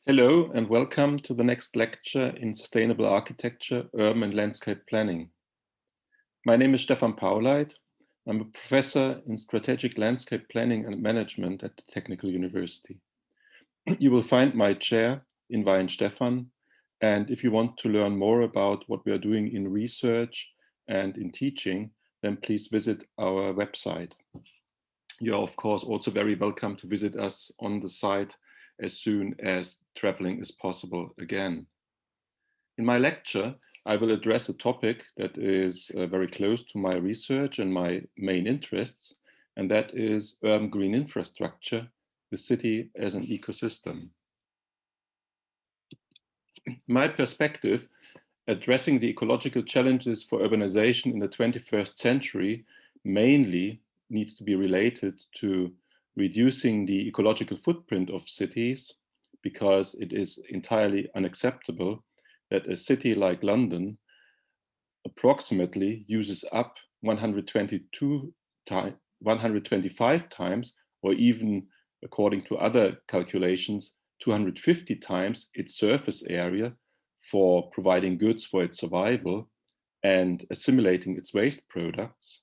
Hello and welcome to the next lecture in Sustainable Architecture, Urban and Landscape Planning. My name is Stephan Pauleit. I'm a professor in Strategic Landscape Planning and Management at the Technical University. You will find my chair in Weihenstephan, and if you want to learn more about what we are doing in research and in teaching, then please visit our website. You're of course also very welcome to visit us on the site as soon as traveling is possible again. In my lecture, I will address a topic that is very close to my research and my main interests, and that is urban green infrastructure, the city as an ecosystem. My perspective, addressing the ecological challenges for urbanization in the 21st century mainly needs to be related to reducing the ecological footprint of cities, because it is entirely unacceptable that a city like London approximately uses up 125 times, or even according to other calculations, 250 times its surface area for providing goods for its survival and assimilating its waste products.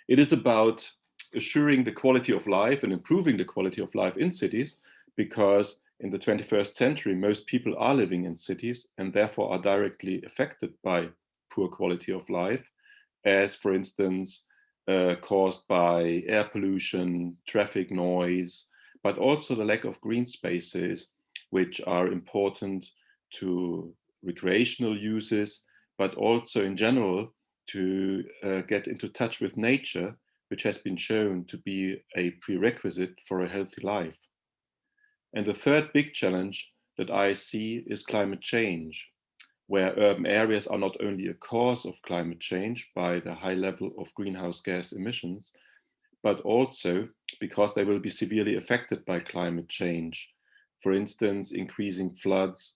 It is about assuring the quality of life and improving the quality of life in cities, because in the 21st century, most people are living in cities and therefore are directly affected by poor quality of life, as for instance, caused by air pollution, traffic noise, but also the lack of green spaces, which are important to recreational uses, but also in general to get into touch with nature, which has been shown to be a prerequisite for a healthy life. And the third big challenge that I see is climate change, where urban areas are not only a cause of climate change by the high level of greenhouse gas emissions, but also because they will be severely affected by climate change. For instance, increasing floods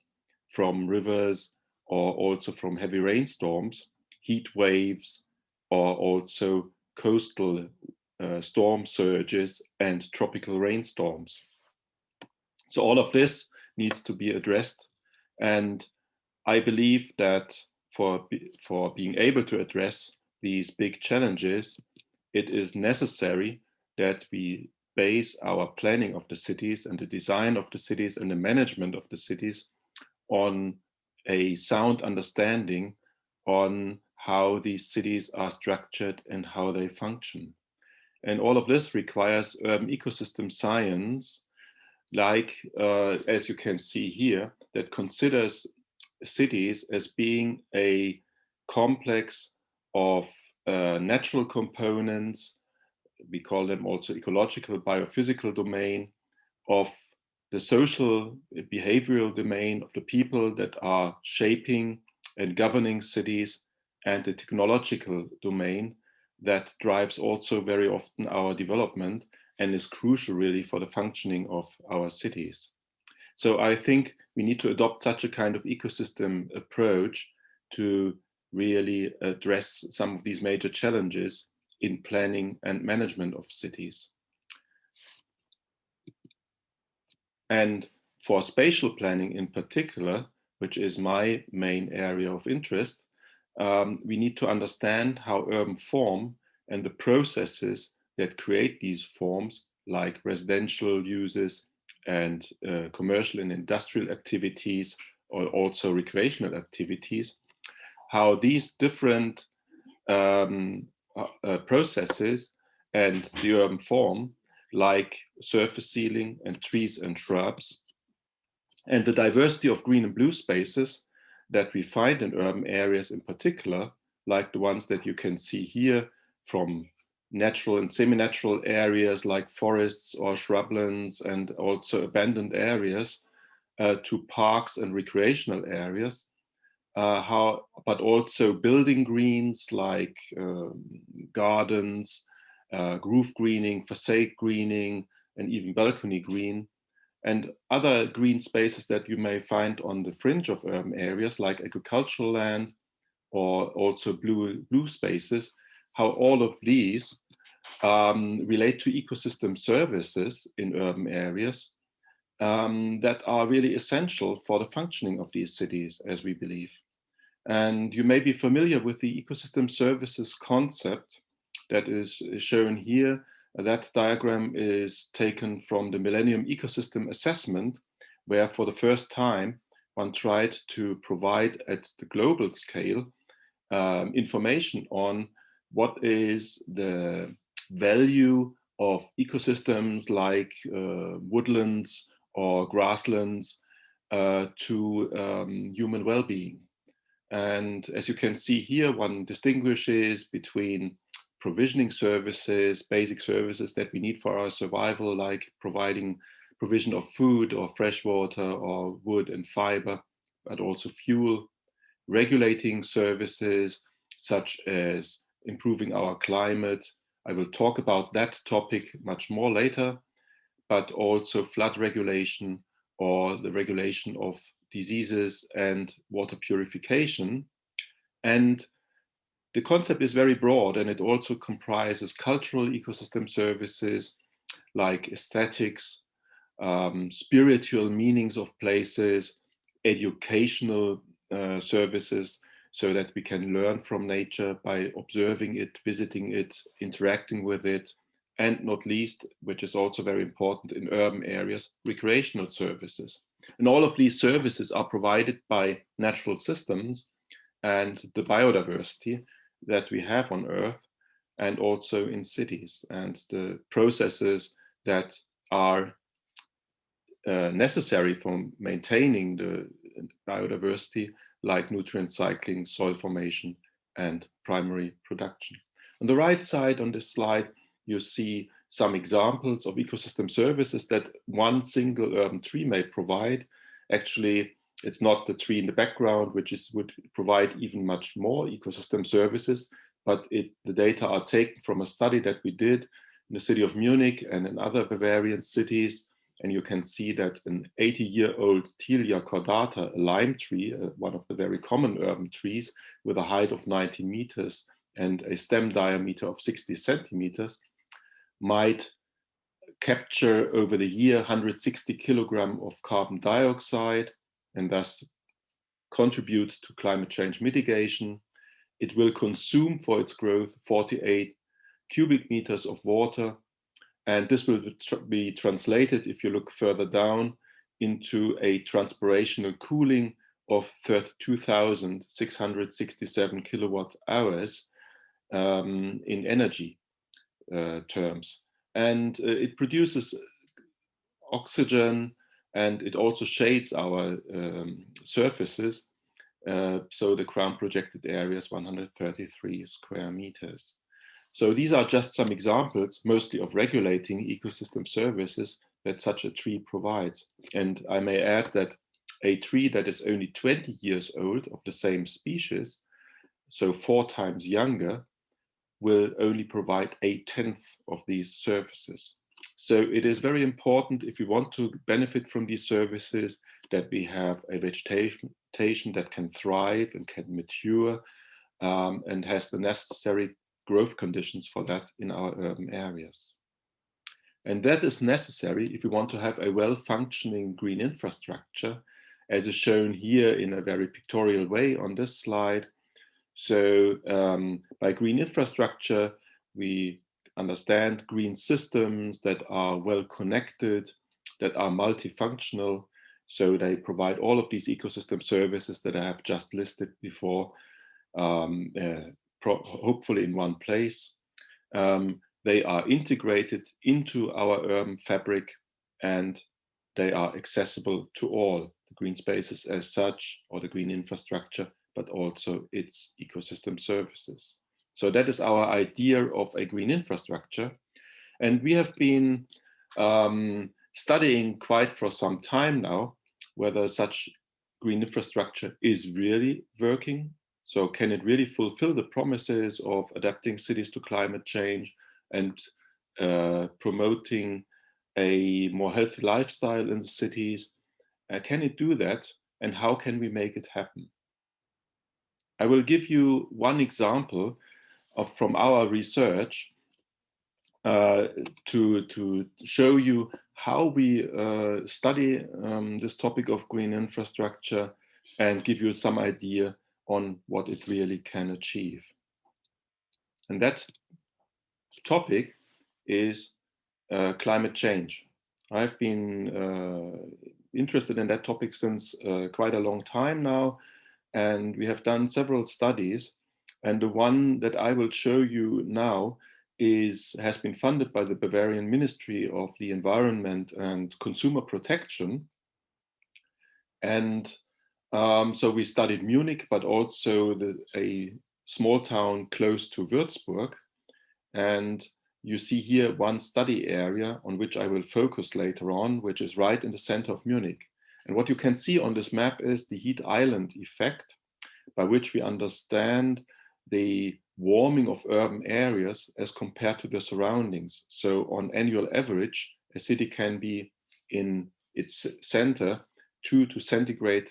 from rivers, or also from heavy rainstorms, heat waves, or also coastal storm surges and tropical rainstorms. So all of this needs to be addressed. And I believe that for being able to address these big challenges, it is necessary that we base our planning of the cities and the design of the cities and the management of the cities on a sound understanding on how these cities are structured and how they function. And all of this requires urban ecosystem science, like, as you can see here, that considers cities as being a complex of natural components. We call them also ecological, biophysical domain, of the social behavioral domain of the people that are shaping and governing cities, and the technological domain that drives also very often our development and is crucial really for the functioning of our cities. So I think we need to adopt such a kind of ecosystem approach to really address some of these major challenges in planning and management of cities. And for spatial planning in particular, which is my main area of interest, we need to understand how urban form and the processes that create these forms, like residential uses and commercial and industrial activities, or also recreational activities, how these different processes and the urban form, like surface ceiling and trees and shrubs, and the diversity of green and blue spaces that we find in urban areas in particular, like the ones that you can see here, from natural and semi-natural areas like forests or shrublands, and also abandoned areas, to parks and recreational areas, but also building greens like gardens, roof greening, facade greening, and even balcony green, and other green spaces that you may find on the fringe of urban areas like agricultural land, or also blue spaces, how all of these relate to ecosystem services in urban areas, that are really essential for the functioning of these cities, as we believe. And you may be familiar with the ecosystem services concept that is shown here. That diagram is taken from the Millennium Ecosystem Assessment, where for the first time one tried to provide at the global scale information on what is the value of ecosystems like woodlands or grasslands to human well-being. And as you can see here, one distinguishes between provisioning services, basic services that we need for our survival, like provision of food or fresh water or wood and fiber, but also fuel, regulating services such as improving our climate. I will talk about that topic much more later, but also flood regulation or the regulation of diseases and water purification. And the concept is very broad, and it also comprises cultural ecosystem services like aesthetics, spiritual meanings of places, educational services, so that we can learn from nature by observing it, visiting it, interacting with it, and not least, which is also very important in urban areas, recreational services. And all of these services are provided by natural systems and the biodiversity that we have on Earth and also in cities, and the processes that are necessary for maintaining the biodiversity, like nutrient cycling, soil formation, and primary production. On the right side on this slide, you see some examples of ecosystem services that one single urban tree may provide. Actually, it's not the tree in the background, which would provide even much more ecosystem services, but the data are taken from a study that we did in the city of Munich and in other Bavarian cities. And you can see that an 80-year-old Tilia cordata, a lime tree, one of the very common urban trees, with a height of 90 meters and a stem diameter of 60 centimeters, might capture over the year 160 kilograms of carbon dioxide and thus contribute to climate change mitigation. It will consume for its growth 48 cubic meters of water. And this will be translated, if you look further down, into a transpirational cooling of 32,667 kilowatt hours in energy terms. And it produces oxygen, and it also shades our surfaces. So the ground projected area is 133 square meters. So these are just some examples, mostly of regulating ecosystem services that such a tree provides. And I may add that a tree that is only 20 years old of the same species, so 4 times younger, will only provide 1/10 of these services. So it is very important, if we want to benefit from these services, that we have a vegetation that can thrive and can mature and has the necessary growth conditions for that in our urban areas. And that is necessary if we want to have a well-functioning green infrastructure, as is shown here in a very pictorial way on this slide. So by green infrastructure, we understand green systems that are well connected, that are multifunctional. So they provide all of these ecosystem services that I have just listed before, hopefully in one place. They are integrated into our urban fabric, and they are accessible to all the green spaces as such, or the green infrastructure, but also its ecosystem services. So that is our idea of a green infrastructure. And we have been studying quite for some time now whether such green infrastructure is really working. So can it really fulfill the promises of adapting cities to climate change and promoting a more healthy lifestyle in the cities? Can it do that? And how can we make it happen? I will give you one example from our research to show you how we study this topic of green infrastructure and give you some idea on what it really can achieve. And that topic is climate change. I've been interested in that topic since quite a long time now, and we have done several studies. And the one that I will show you now has been funded by the Bavarian Ministry of the Environment and Consumer Protection. And so we studied Munich, but also a small town close to Würzburg. And you see here one study area on which I will focus later on, which is right in the center of Munich. And what you can see on this map is the heat island effect, by which we understand the warming of urban areas as compared to the surroundings. So on annual average, a city can be in its center 2 to centigrade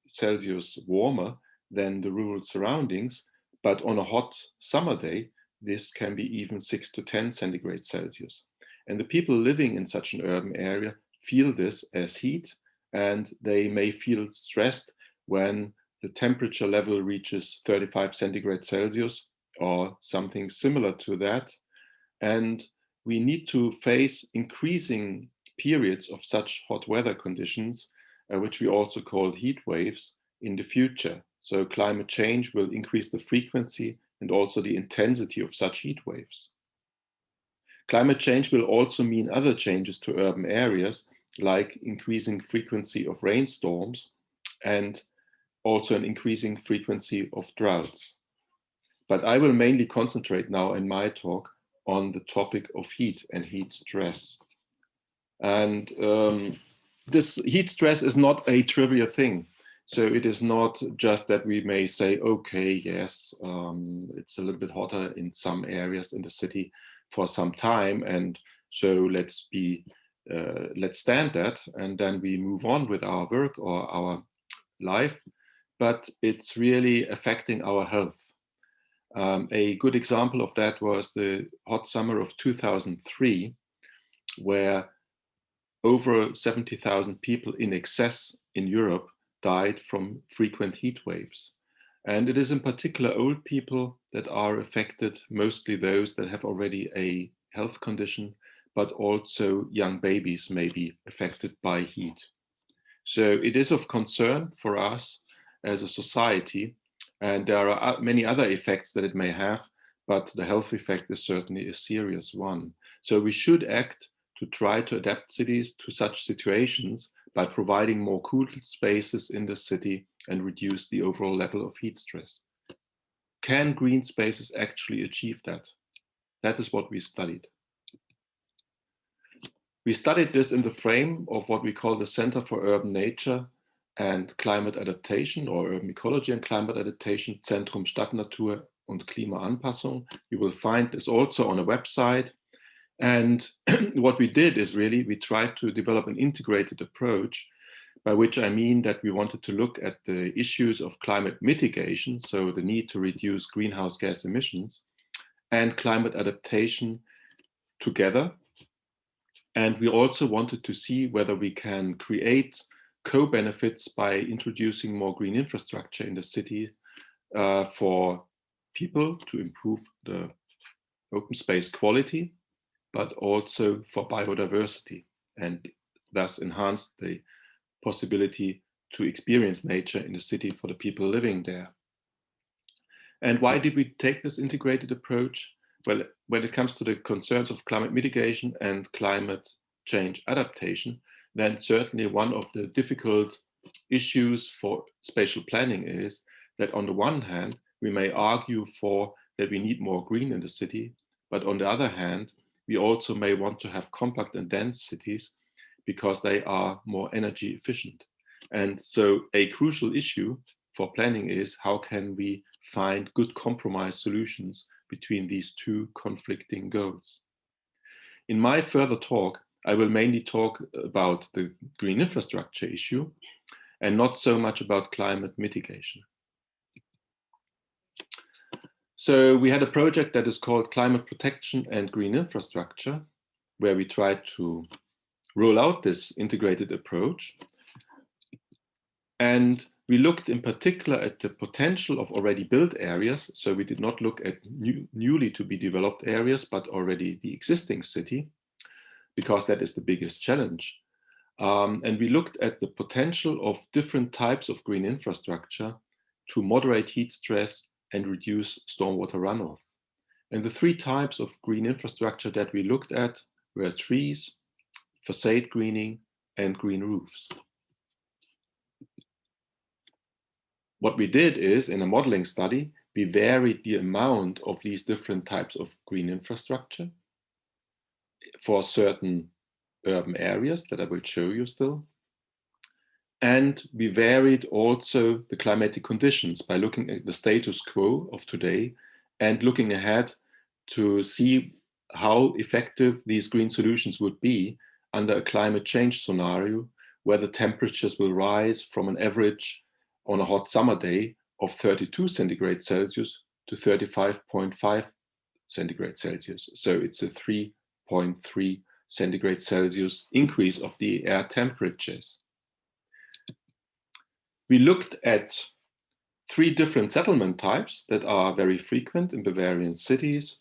Celsius warmer than the rural surroundings, but on a hot summer day, this can be even 6 to 10 centigrade Celsius. And the people living in such an urban area feel this as heat, and they may feel stressed when the temperature level reaches 35 centigrade Celsius or something similar to that. And we need to face increasing periods of such hot weather conditions, which we also call heat waves, in the future. So climate change will increase the frequency and also the intensity of such heat waves. Climate change will also mean other changes to urban areas, like increasing frequency of rainstorms and also an increasing frequency of droughts. But I will mainly concentrate now in my talk on the topic of heat and heat stress. And this heat stress is not a trivial thing. So it is not just that we may say, okay, yes, it's a little bit hotter in some areas in the city for some time, and so let's stand that, and then we move on with our work or our life. But it's really affecting our health. A good example of that was the hot summer of 2003, where over 70,000 people in excess in Europe died from frequent heat waves. And it is in particular old people that are affected, mostly those that have already a health condition, but also young babies may be affected by heat. So it is of concern for us as a society, and there are many other effects that it may have, but the health effect is certainly a serious one. So we should act to try to adapt cities to such situations by providing more cool spaces in the city and reduce the overall level of heat stress. Can green spaces actually achieve that? That is what we studied. We studied this in the frame of what we call the Center for Urban Nature and Climate Adaptation, or Urban Ecology and Climate Adaptation, Zentrum Stadtnatur und Klimaanpassung. You will find this also on a website. And what we did is really, we tried to develop an integrated approach, by which I mean that we wanted to look at the issues of climate mitigation, so the need to reduce greenhouse gas emissions, and climate adaptation together. And we also wanted to see whether we can create co-benefits by introducing more green infrastructure in the city for people to improve the open space quality, but also for biodiversity, and thus enhance the possibility to experience nature in the city for the people living there. And why did we take this integrated approach? Well, when it comes to the concerns of climate mitigation and climate change adaptation, then certainly one of the difficult issues for spatial planning is that on the one hand, we may argue for that we need more green in the city, but on the other hand, we also may want to have compact and dense cities because they are more energy efficient. And so a crucial issue for planning is how can we find good compromise solutions between these two conflicting goals. In my further talk, I will mainly talk about the green infrastructure issue and not so much about climate mitigation. So we had a project that is called Climate Protection and Green Infrastructure, where we tried to roll out this integrated approach. And we looked in particular at the potential of already built areas. So we did not look at newly to be developed areas, but already the existing city, because that is the biggest challenge. And we looked at the potential of different types of green infrastructure to moderate heat stress and reduce stormwater runoff. And the three types of green infrastructure that we looked at were trees, facade greening, and green roofs. What we did is, in a modeling study, we varied the amount of these different types of green infrastructure for certain urban areas that I will show you still. And we varied also the climatic conditions by looking at the status quo of today and looking ahead to see how effective these green solutions would be under a climate change scenario where the temperatures will rise from an average on a hot summer day of 32 centigrade Celsius to 35.5 centigrade Celsius. So it's a 3.3 centigrade Celsius increase of the air temperatures. We looked at three different settlement types that are very frequent in Bavarian cities.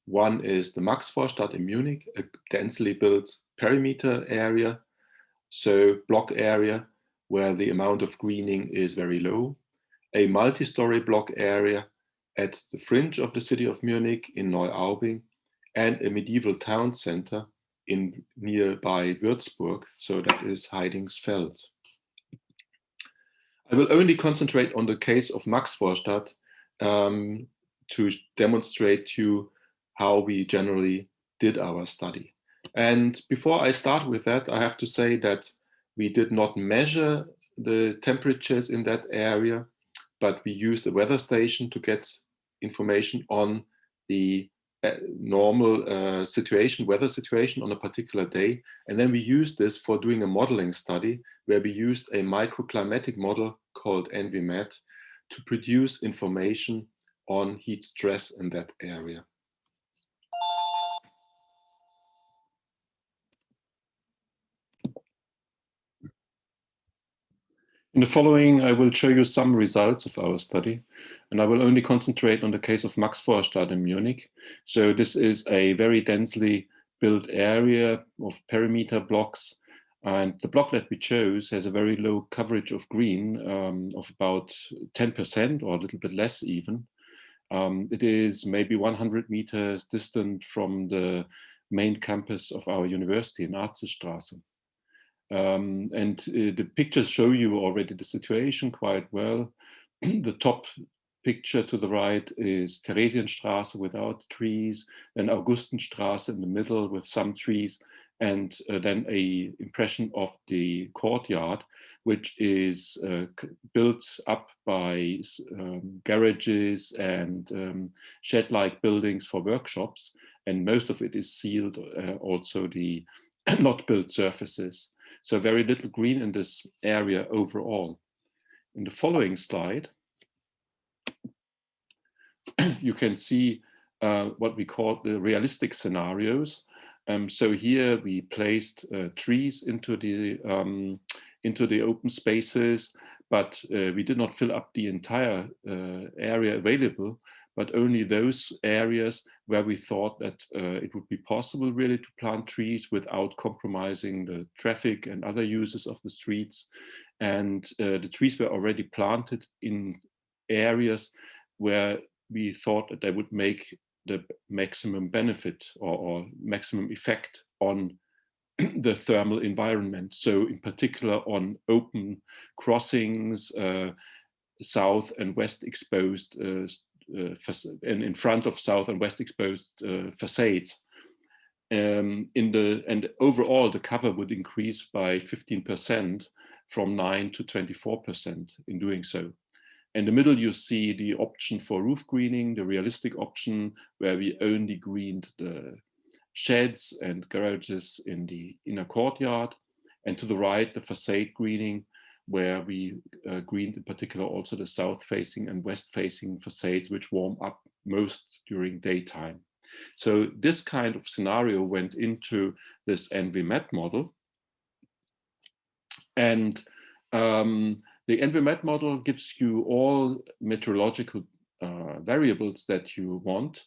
One is the Maxvorstadt in Munich, a densely built perimeter area, so block area where the amount of greening is very low. A multi-story block area at the fringe of the city of Munich in Neuaubing, and a medieval town center in nearby Würzburg, so that is Heidingsfeld. I will only concentrate on the case of Maxvorstadt to demonstrate to you how we generally did our study. And before I start with that, I have to say that we did not measure the temperatures in that area, but we used a weather station to get information on the normal weather situation on a particular day. And then we used this for doing a modeling study where we used a microclimatic model called ENVIMAT to produce information on heat stress in that area. In the following, I will show you some results of our study, and I will only concentrate on the case of Maxvorstadt in Munich. So this is a very densely built area of perimeter blocks, and the block that we chose has a very low coverage of green of about 10% or a little bit less even. It is maybe 100 meters distant from the main campus of our university in Arzerstraße. The pictures show you already the situation quite well. The top picture to the right is Theresienstraße without trees, then Augustenstraße in the middle with some trees, and then a impression of the courtyard, which is built up by garages and shed-like buildings for workshops, and most of it is sealed, also the not built surfaces. So very little green in this area overall. In the following slide, you can see what we call the realistic scenarios. So here we placed trees into the open spaces, but we did not fill up the entire area available, but only those areas where we thought that it would be possible really to plant trees without compromising the traffic and other uses of the streets. And the trees were already planted in areas where we thought that they would make the maximum benefit or maximum effect on the thermal environment. So in particular on open crossings, south and west exposed and in front of south and west exposed facades. And overall, the cover would increase by 15% from 9 to 24% in doing so. In the middle, you see the option for roof greening, the realistic option where we only greened the sheds and garages in the inner courtyard. And to the right, the facade greening, where we greened in particular also the south-facing and west-facing facades, which warm up most during daytime. So this kind of scenario went into this NVMet model. And the NVMet model gives you all meteorological variables that you want,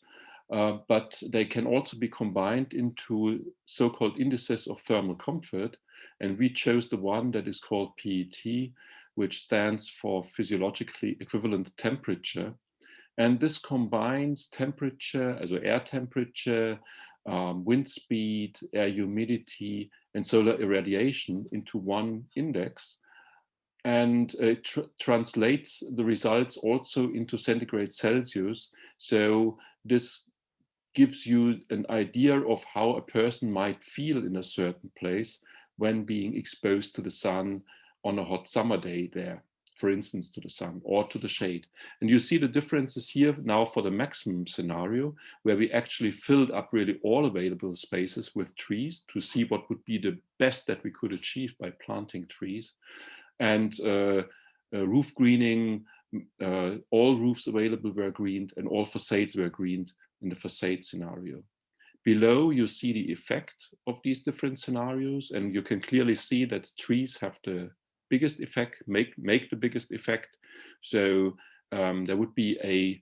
but they can also be combined into so-called indices of thermal comfort. And we chose the one that is called PET, which stands for physiologically equivalent temperature. And this combines temperature, also air temperature, wind speed, air humidity, and solar irradiation into one index. And it translates the results also into centigrade Celsius. So this gives you an idea of how a person might feel in a certain place when being exposed to the sun on a hot summer day there, for instance, to the sun or to the shade. And you see the differences here now for the maximum scenario, where we actually filled up really all available spaces with trees to see what would be the best that we could achieve by planting trees. And roof greening, all roofs available were greened and all facades were greened in the facade scenario. Below, you see the effect of these different scenarios, and you can clearly see that trees have the biggest effect, make the biggest effect. So there would be a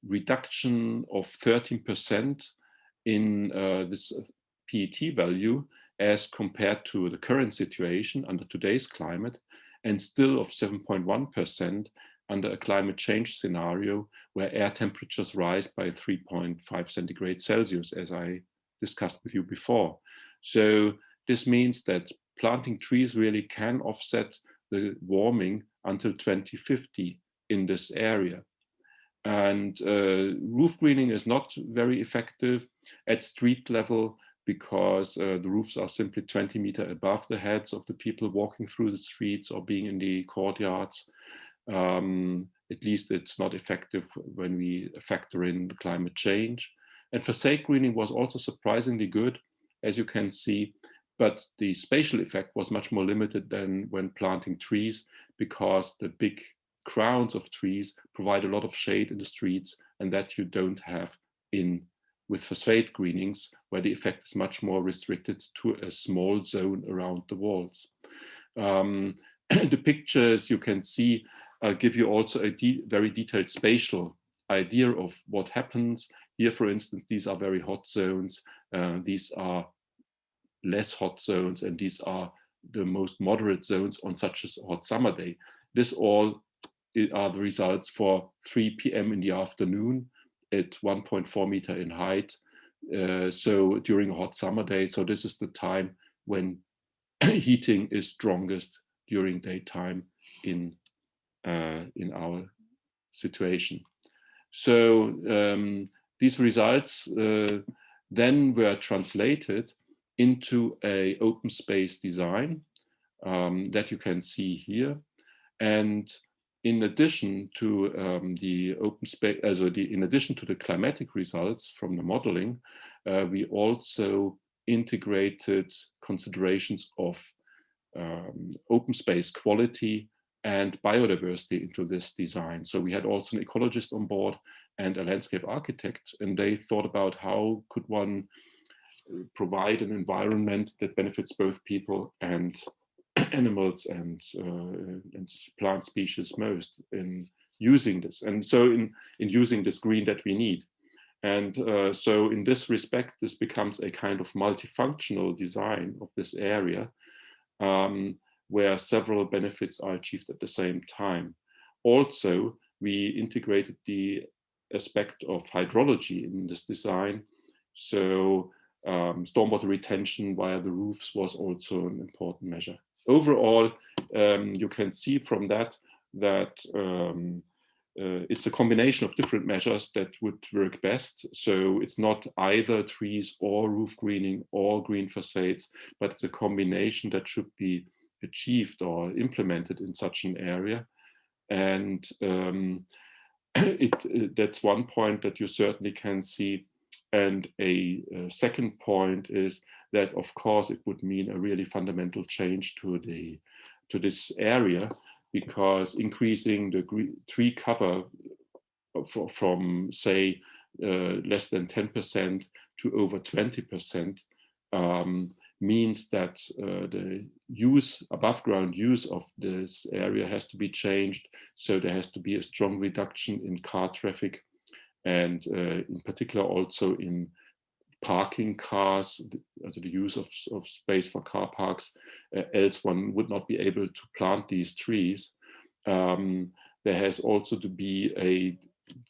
reduction of 13% in this PET value as compared to the current situation under today's climate, and still of 7.1% under a climate change scenario where air temperatures rise by 3.5 centigrade Celsius, as I discussed with you before. So this means that planting trees really can offset the warming until 2050 in this area. And roof greening is not very effective at street level because the roofs are simply 20 meters above the heads of the people walking through the streets or being in the courtyards. At least it's not effective when we factor in the climate change. And facade greening was also surprisingly good, as you can see, but the spatial effect was much more limited than when planting trees, because the big crowns of trees provide a lot of shade in the streets, and that you don't have with facade greenings, where the effect is much more restricted to a small zone around the walls. The pictures you can see give you also a very detailed spatial idea of what happens. Here, for instance, these are very hot zones, these are less hot zones, and these are the most moderate zones on such a hot summer day. This all are the results for 3 p.m. in the afternoon at 1.4 meter in height. So during a hot summer day, so this is the time when heating is strongest during daytime in our situation. So these results then were translated into an open space design that you can see here. And in addition to the open space, in addition to the climatic results from the modeling, we also integrated considerations of open space quality and biodiversity into this design. So we had also an ecologist on board and a landscape architect, and they thought about how could one provide an environment that benefits both people and animals and plant species most in using this. And so in using this green that we need. And so in this respect, this becomes a kind of multifunctional design of this area, where several benefits are achieved at the same time. Also, we integrated the aspect of hydrology in this design. So stormwater retention via the roofs was also an important measure. Overall, you can see from that it's a combination of different measures that would work best. So it's not either trees or roof greening or green facades, but it's a combination that should be achieved or implemented in such an area. And that's one point that you certainly can see. And a second point is that, of course, it would mean a really fundamental change to the to this area, because increasing the tree cover from say less than 10% to over 20% means that the above ground use of this area has to be changed. So there has to be a strong reduction in car traffic, and in particular also in parking cars, also the use of space for car parks, else one would not be able to plant these trees. There has also to be a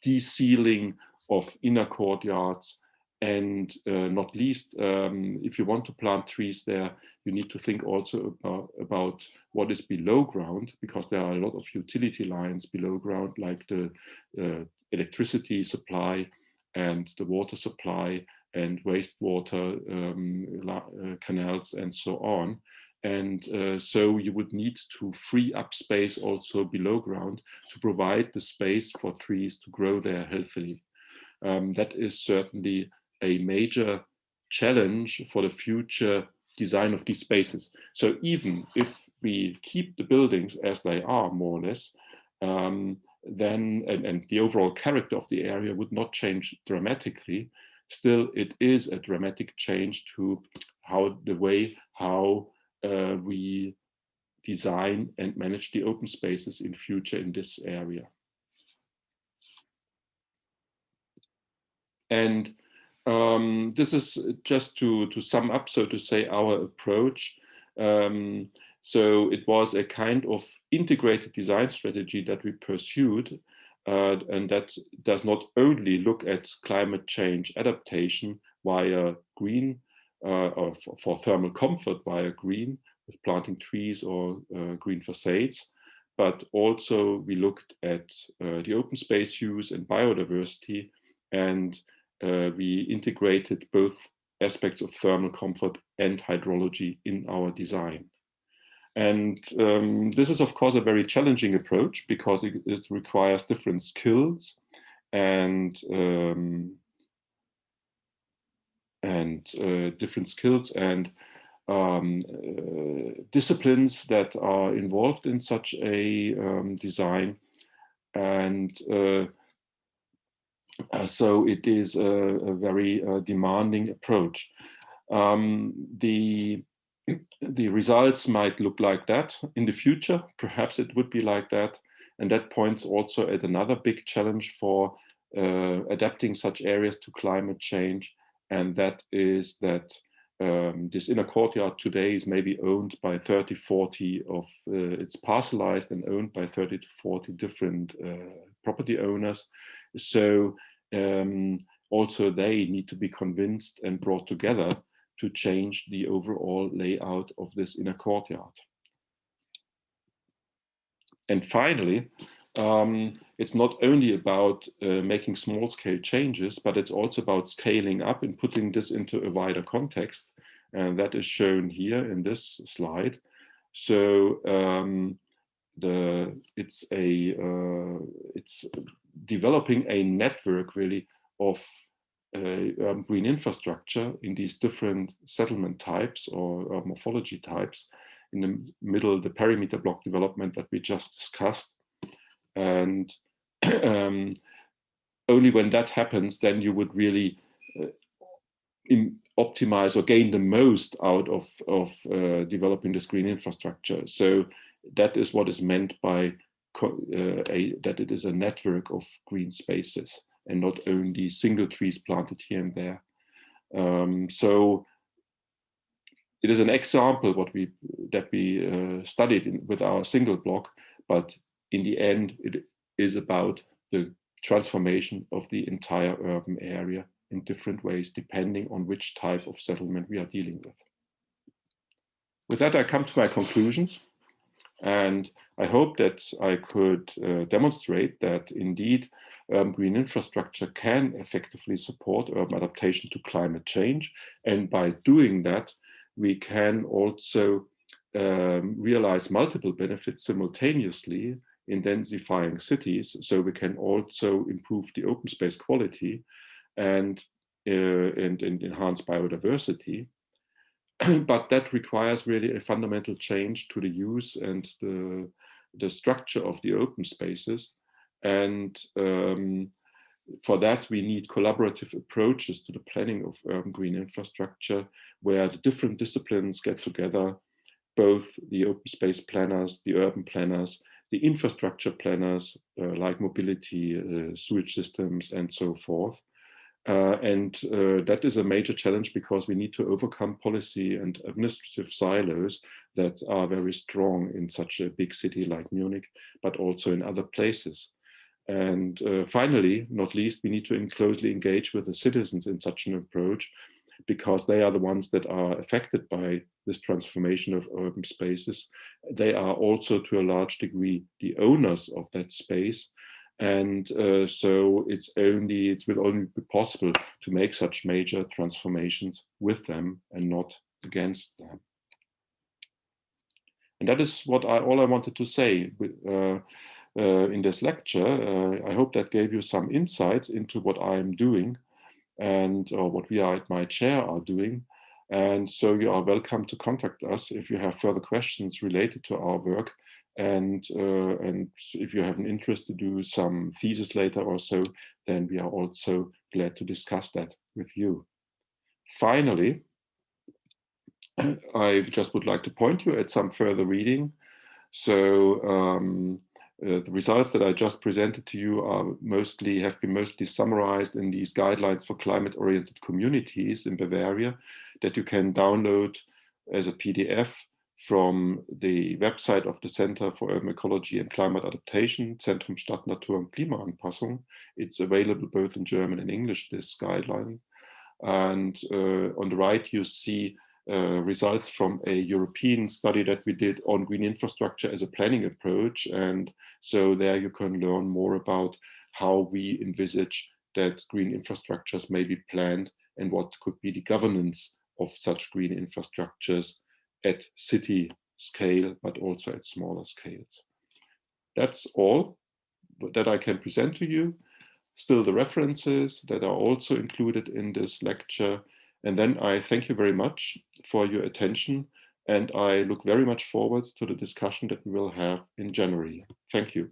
de-sealing of inner courtyards, and not least, if you want to plant trees there, you need to think also about what is below ground, because there are a lot of utility lines below ground, like the electricity supply and the water supply and wastewater canals and so on. And so you would need to free up space also below ground to provide the space for trees to grow there healthily. That is certainly a major challenge for the future design of these spaces. So even if we keep the buildings as they are, more or less, then and the overall character of the area would not change dramatically, still it is a dramatic change to the way how we design and manage the open spaces in future in this area. And this is just to sum up, so to say, our approach. So it was a kind of integrated design strategy that we pursued, and that does not only look at climate change adaptation via green, or for thermal comfort via green, with planting trees or green facades, but also we looked at the open space use and biodiversity, and we integrated both aspects of thermal comfort and hydrology in our design. And this is, of course, a very challenging approach, because it requires different skills and disciplines that are involved in such a design. And so it is a very demanding approach. The results might look like that in the future. Perhaps it would be like that. And that points also at another big challenge for adapting such areas to climate change. And that is that this inner courtyard today is maybe owned by 30, 40 of, it's parcelized and owned by 30 to 40 different property owners. So also they need to be convinced and brought together to change the overall layout of this inner courtyard. And finally, it's not only about making small-scale changes, but it's also about scaling up and putting this into a wider context. And that is shown here in this slide. So it's developing a network really of green infrastructure in these different settlement types or morphology types. In the middle, the perimeter block development that we just discussed. And only when that happens, then you would really optimize or gain the most out of developing this green infrastructure. So that is what is meant by that it is a network of green spaces and not only single trees planted here and there. So it is an example that we studied with our single block, but in the end, it is about the transformation of the entire urban area in different ways, depending on which type of settlement we are dealing with. With that, I come to my conclusions. And I hope that I could demonstrate that indeed green infrastructure can effectively support urban adaptation to climate change. And by doing that, we can also realize multiple benefits simultaneously in densifying cities. So we can also improve the open space quality and enhance biodiversity. but that requires really a fundamental change to the use and the structure of the open spaces. And for that, we need collaborative approaches to the planning of urban green infrastructure, where the different disciplines get together, both the open space planners, the urban planners, the infrastructure planners, like mobility, sewage systems, and so forth. That is a major challenge because we need to overcome policy and administrative silos that are very strong in such a big city like Munich, but also in other places. And finally, not least, we need to closely engage with the citizens in such an approach, because they are the ones that are affected by this transformation of urban spaces. They are also, to a large degree, the owners of that space. And so it will only be possible to make such major transformations with them and not against them. And that is all I wanted to say in this lecture. I hope that gave you some insights into what I'm doing and what we are at my chair are doing. And so you are welcome to contact us if you have further questions related to our work. And if you have an interest to do some thesis later or so, then we are also glad to discuss that with you. Finally, I just would like to point you at some further reading. So the results that I just presented to you have been mostly summarized in these guidelines for climate-oriented communities in Bavaria that you can download as a PDF from the website of the Center for Urban Ecology and Climate Adaptation, Zentrum Stadt, Natur und Klimaanpassung. It's available both in German and English, this guideline. And on the right, you see results from a European study that we did on green infrastructure as a planning approach. And so there you can learn more about how we envisage that green infrastructures may be planned and what could be the governance of such green infrastructures at city scale, but also at smaller scales. That's all that I can present to you. Still the references that are also included in this lecture. And then I thank you very much for your attention, and I look very much forward to the discussion that we will have in January. Thank you.